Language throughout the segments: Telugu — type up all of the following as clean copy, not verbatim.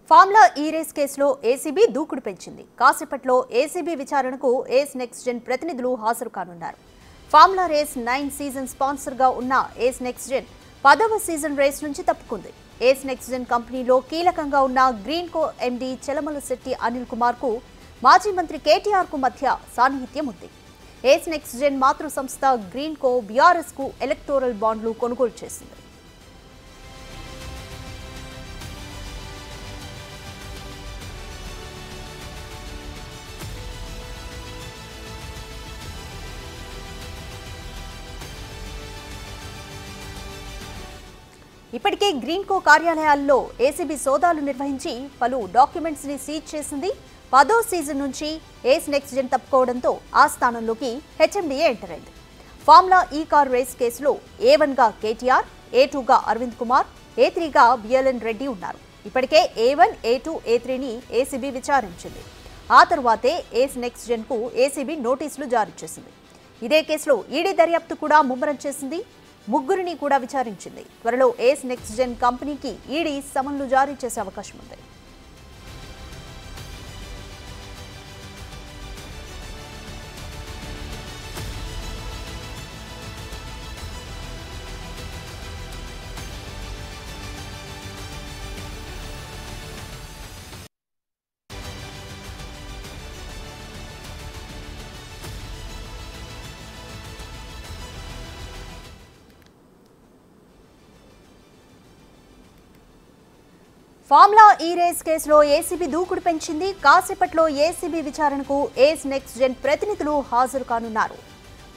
ఫార్ములా ఈ రేస్ కేసులో ఏసీబీ దూకుడు పెంచింది. కాసేపట్లో ఏసీబీ విచారణకు ఏస్ నెక్స్ట్ జెన్ ప్రతినిధులు హాజరు కానున్నారు. ఫార్ములా రేస్ 9 సీజన్ స్పాన్సర్ గా ఉన్న ఏస్ నెక్స్ట్ జెన్ 10వ సీజన్ రేస్ నుంచి తప్పుకుంది. ఏస్ నెక్స్ట్ జెన్ కంపెనీలో కీలకంగా ఉన్న గ్రీన్ కో ఎండీ చెలమలశెట్టి అనిల్ కుమార్ కు మాజీ మంత్రి కేటీఆర్ కు మధ్య సాన్నిహిత్యం ఉంది. ఏస్ నెక్స్ట్ జెన్ మాతృ సంస్థ గ్రీన్ కో బీఆర్ఎస్ కు ఎలక్టోరల్ బాండ్లు కొనుగోలు చేసింది. ఇప్పటికే గ్రీన్ కో కార్యాలయాల్లో ఏసీబీ సోదాలు నిర్వహించి పలు డాక్యుమెంట్స్ ని సీజ్ చేసింది. 10వ సీజన్ నుంచి ఏస్ నెక్స్ట్ జెన్ తప్పుకోవడంతో ఆ స్థానంలోకి హెచ్ఎండీఏ ఎంటర్ అయింది. ఫార్ములా ఈ కార్ రేస్ కేసులో A1 గా కేటీఆర్, A2 గా అరవింద్ కుమార్, A3 గా బిఎల్ఎన్ రెడ్డి ఉన్నారు. ఇప్పటికే A1, A2, A3ని ఏసీబీ విచారించింది. ఆ తరువాతే ఏస్ నెక్స్ట్ జెన్ కు ఏసీబీ నోటీసులు జారీ చేసింది. ఇదే కేసులో ఈడీ దర్యాప్తు కూడా ముమ్మరం చేసింది. ముగ్గురిని కూడా విచారించింది. త్వరలో ఏస్ నెక్స్ట్ జెన్ కంపెనీకి ఈడీ సమన్లు జారీ చేసే అవకాశం ఉంది. ఫార్ములా ఈ రేస్ కేసులో ఏసీబీ దూకుడు పెంచింది. కాసేపట్లో ఏసీబీ విచారణకు ఏస్ నెక్స్ట్ జెన్ ప్రతినిధులు హాజరు కానున్నారు.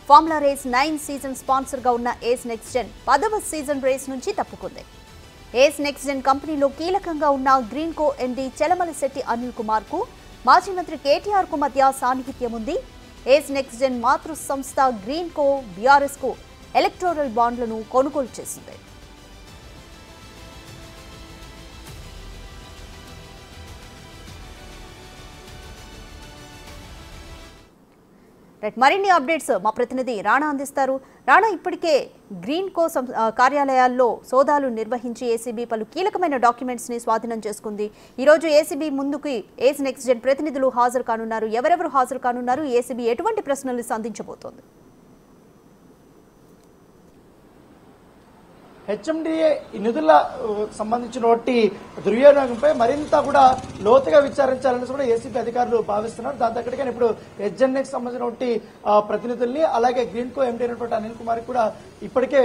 ఫార్ములా రేస్ 9 సీజన్ స్పాన్సర్ గా ఉన్న ఏస్ నెక్స్ట్ జెన్ 10వ సీజన్ రేస్ నుంచి తప్పుకుంది. ఏస్ నెక్స్ట్ జెన్ కంపెనీలో కీలకంగా ఉన్న గ్రీన్ కో ఎండీ చెలమలశెట్టి అనిల్ కుమార్ కు మాజీ మంత్రి కేటీఆర్ కు మధ్య సాన్నిహిత్యం ఉంది. ఏస్ నెక్స్ట్ జెన్ మాతృ సంస్థ గ్రీన్ కో బీఆర్ఎస్ కు ఎలక్టోరల్ బాండ్లను కొనుగోలు చేసింది. మరిన్ని అప్డేట్స్ మా ప్రతినిధి రాణా అందిస్తారు. రాణా, ఇప్పటికే గ్రీన్ కో కార్యాలయాల్లో సోదాలు నిర్వహించి ఏసీబీ పలు కీలకమైన డాక్యుమెంట్స్ ని స్వాధీనం చేసుకుంది. ఈ రోజు ఏసీబీ ముందుకు ఏస్ నెక్స్ట్ జెన్ ప్రతినిధులు హాజరు కానున్నారు. ఎవరెవరు హాజరు కానున్నారు? ఏసీబీ ఎటువంటి ప్రశ్నలు సంధించబోతోంది? హెచ్ఎండిఏ నిధుల సంబంధించినటువంటి దుర్వినియోగంపై మరింత కూడా లోతుగా విచారించాలని కూడా ఏసీబీ అధికారులు భావిస్తున్నారు. దాని దగ్గరగా ఇప్పుడు హెచ్ఎన్ఏకి సంబంధించినటువంటి ప్రతినిధుల్ని అలాగే గ్రీన్ కో ఎండీ అయినటువంటి అనిల్ కుమార్ కూడా ఇప్పటికే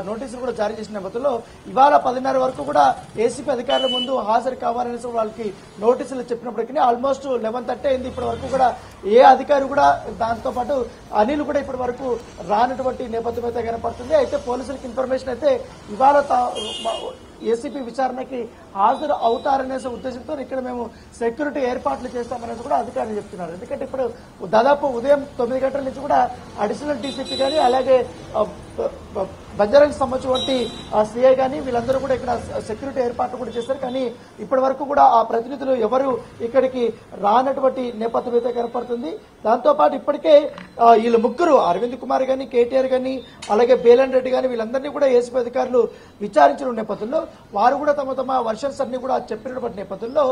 నోటీసులు కూడా జారీ చేసిన నేపథ్యంలో ఇవాళ 10:30 వరకు కూడా ఏసీబీ అధికారుల ముందు హాజరు కావాలని వాళ్ళకి నోటీసులు చెప్పినప్పటికీ ఆల్మోస్ట్ 11:30 అయింది. ఇప్పటి వరకు కూడా ఏ అధికారి కూడా దాంతో పాటు అనిల్ కూడా ఇప్పటి వరకు రానటువంటి నేపథ్యం అయితే కనపడుతుంది. అయితే పోలీసులకు ఇన్ఫర్మేషన్ అయితే ఇవాళ ఏసీపీ విచారణకి హాజరు అవుతారనే ఉద్దేశంతో ఇక్కడ మేము సెక్యూరిటీ ఏర్పాట్లు చేస్తామనేది కూడా అధికారులు చెప్తున్నారు. ఎందుకంటే ఇప్పుడు దాదాపు ఉదయం 9 గంటల నుంచి కూడా అడిషనల్ డీసీపీ కానీ అలాగే బంజారాకి సంబంధించినటువంటి సీఐ కానీ వీళ్ళందరూ కూడా ఇక్కడ సెక్యూరిటీ ఏర్పాట్లు కూడా చేస్తారు. కానీ ఇప్పటి వరకు కూడా ఆ ప్రతినిధులు ఎవరు ఇక్కడికి రానటువంటి నేపథ్యం అయితే కనపడుతుంది. దాంతోపాటు ఇప్పటికే వీళ్ళు ముగ్గురు అరవింద్ కుమార్ కానీ కేటీఆర్ కానీ అలాగే బేలన్ రెడ్డి కానీ వీళ్ళందరినీ కూడా ఏసీబీ అధికారులు విచారించిన నేపథ్యంలో వారు కూడా తమ వర్షన్స్ అన్ని కూడా చెప్పినటువంటి నేపథ్యంలో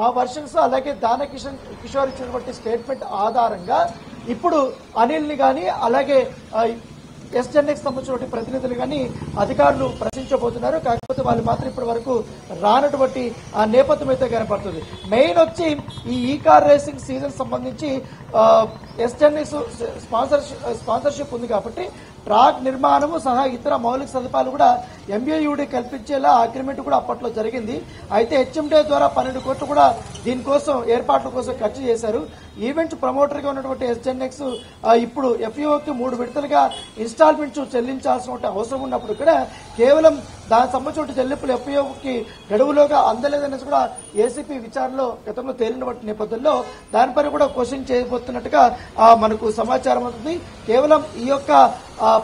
ఆ వర్షన్స్ అలాగే దాన కిషోర్ ఇచ్చినటువంటి స్టేట్మెంట్ ఆధారంగా ఇప్పుడు అనిల్ ని కానీ అలాగే ఎస్ఎన్ఏకి సంబంధించినటువంటి ప్రతినిధులు కానీ అధికారులు ప్రశ్నించబోతున్నారు. కాకపోతే వాళ్ళు మాత్రం ఇప్పటి వరకు రానటువంటి ఆ నేపథ్యం అయితే కనపడుతుంది. మెయిన్ వచ్చి ఈ కార్ రేసింగ్ సీజన్ సంబంధించి ఎస్ఎన్ఏ స్పాన్సర్షిప్ ఉంది కాబట్టి ట్రాక్ నిర్మాణము సహా ఇతర మౌలిక సదుపాయాలు కూడా ఎంబీయూడీ కల్పించేలా అగ్రిమెంట్ కూడా అప్పట్లో జరిగింది. అయితే హెచ్ఎండే ద్వారా 12 కోట్లు కూడా దీనికోసం ఏర్పాట్ల కోసం ఖర్చు చేశారు. ఈవెంట్ ప్రమోటర్ గా ఉన్నటువంటి ఎస్ఎన్ఎక్స్ ఇప్పుడు ఎఫ్ఈఓకి 3 విడతలుగా ఇన్స్టాల్మెంట్స్ చెల్లించాల్సిన అవసరం ఉన్నప్పుడు కూడా కేవలం దానికి సంబంధించిన చెల్లింపులు ఎఫ్ఈఓకి గడువులోగా అందలేదనేసి కూడా ఏసీపీ విచారణలో గతంలో తేలినటువంటి నేపథ్యంలో దానిపై కూడా క్వశ్చన్ చేయబోతున్నట్టుగా మనకు సమాచారం అవుతుంది. కేవలం ఈ యొక్క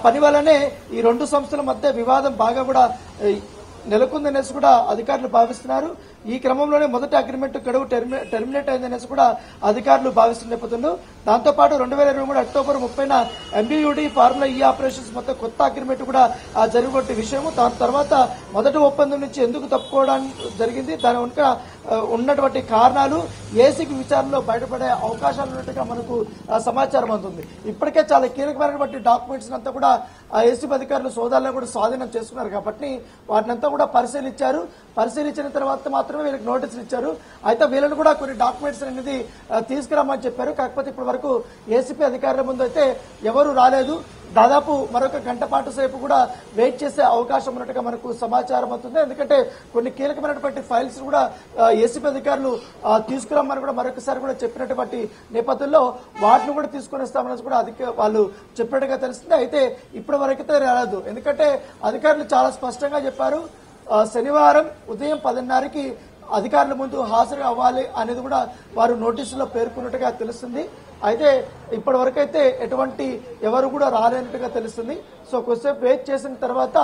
పని వల్లనే ఈ రెండు సంస్థల మధ్య వివాదం బాగా కూడా నెలకొందనేసి కూడా అధికారులు భావిస్తున్నారు. ఈ క్రమంలోనే మొదటి అగ్రిమెంట్ గడువు టెర్మినేట్ అయిందనేసి కూడా అధికారులు భావిస్తున్న నేపథ్యంలో దాంతోపాటు 2023 అక్టోబర్ 30న ఎంబీయూడీ ఫార్ములా ఈ ఆపరేషన్స్ మొత్తం కొత్త అగ్రిమెంట్ కూడా జరుగుతున్న విషయము. దాని తర్వాత మొదటి ఒప్పందం నుంచి ఎందుకు తప్పుకోవడానికి జరిగింది, దాని వెనుక ఉన్నటువంటి కారణాలు ఏసీకి విచారణలో బయటపడే అవకాశాలు ఉన్నట్టుగా మనకు సమాచారం అందుతుంది. ఇప్పటికే చాలా కీలకమైనటువంటి డాక్యుమెంట్స్ అంతా కూడా ఏసీబీ అధికారులు సోదాల్లో కూడా స్వాధీనం చేసుకున్నారు కాబట్టి వాటినంతా కూడా పరిశీలించిన తర్వాత మాత్రమే వీళ్ళకి నోటీసులు ఇచ్చారు. అయితే వీళ్ళని కూడా కొన్ని డాక్యుమెంట్స్ అనేది తీసుకురామని చెప్పారు. కాకపోతే ఇప్పటి వరకు ఏసీపీ అధికారుల ముందు అయితే ఎవరు రాలేదు. దాదాపు మరొక గంట పాటు సేపు కూడా వెయిట్ చేసే అవకాశం ఉన్నట్టుగా మనకు సమాచారం అవుతుంది. ఎందుకంటే కొన్ని కీలకమైనటువంటి ఫైల్స్ కూడా ఏసీపీ అధికారులు తీసుకురమ్మని కూడా మరొకసారి కూడా చెప్పినటువంటి నేపథ్యంలో వాటిని కూడా తీసుకుని వస్తామని కూడా వాళ్ళు చెప్పినట్టుగా తెలుస్తుంది. అయితే ఇప్పటి వరకైతే రాలేదు. ఎందుకంటే అధికారులు చాలా స్పష్టంగా చెప్పారు, శనివారం ఉదయం 10:30కి అధికారుల ముందు హాజరు అవ్వాలి అనేది కూడా వారు నోటీసులో పేర్కొన్నట్టుగా తెలుస్తుంది. అయితే ఇప్పటి వరకు అయితే ఎటువంటి ఎవరు కూడా రాలేనట్టుగా తెలుస్తుంది. సో కొద్దిసేపు వెయిట్ చేసిన తర్వాత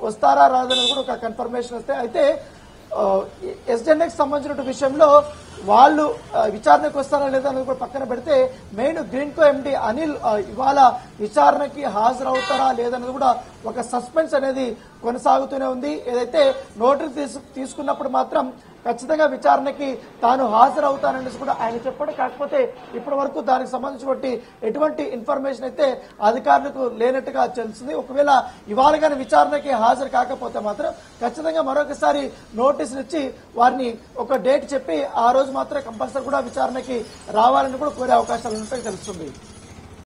వస్తారా రాదనేది కూడా ఒక కన్ఫర్మేషన్ వస్తే అయితే ఎస్జెన్ఎక్స్ సంబంధించిన విషయంలో వాళ్ళు విచారణకు వస్తారా లేదా అనేది కూడా పక్కన పెడితే మెయిన్ గ్రీన్కో ఎండి అనిల్ ఇవాళ విచారణకి హాజరవుతారా లేదనేది కూడా ఒక సస్పెన్స్ అనేది కొనసాగుతూనే ఉంది. ఏదైతే నోటీస్ తీసుకున్నప్పుడు మాత్రం ఖచ్చితంగా విచారణకి తాను హాజరవుతాననేసి కూడా ఆయన చెప్పాడు. కాకపోతే ఇప్పటి వరకు దానికి సంబంధించినటువంటి ఎటువంటి ఇన్ఫర్మేషన్ అయితే అధికారులకు లేనట్టుగా తెలుస్తుంది. ఒకవేళ ఇవాళ కానీ విచారణకి హాజరు కాకపోతే మాత్రం ఖచ్చితంగా మరొకసారి నోటీసులు ఇచ్చి వారిని ఒక డేట్ చెప్పి ఆ రోజు మాత్రం కంపల్సరీ కూడా విచారణకి రావాలని కూడా కోరే అవకాశాలు ఉంటాయని తెలుస్తుంది.